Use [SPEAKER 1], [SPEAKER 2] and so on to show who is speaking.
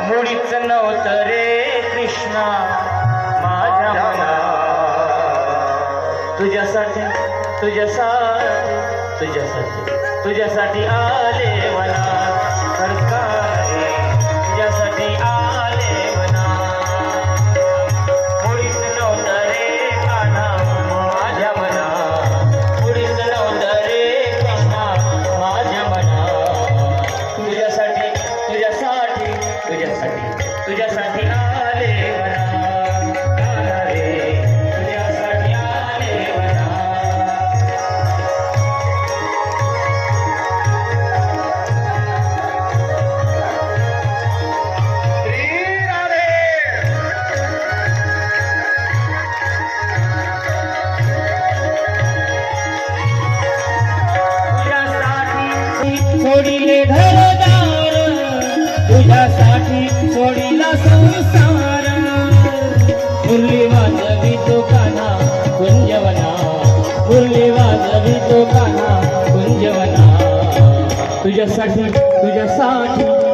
[SPEAKER 1] मुळीच नव्हतं रे कृष्णा माझ्या मनात तुझ्यासाठी तुझ्यासाठी तुझ्यासाठी तुझ्यासाठी आले वनात सरकार तुझ्यासाठी आले वनात मुळीच नव्हतं रे कान्हा माझ्या मनात मुळीच नव्हतं रे कृष्णा माझ्या मनात तुझ्यासाठी तुझ्यासाठी तुझ्यासाठी तुझ्यासाठी आले वनात कान्हा रे तुझ्यासाठी आले वनात सोडिले घरदार तुझ्यासाठी सोडिला संसार मुरली वाजवी तो कान्हा कुंजवना मुरली वाजवी तो कान्हा कुंजवना तुझ्यासाठी तुझ्यासाठी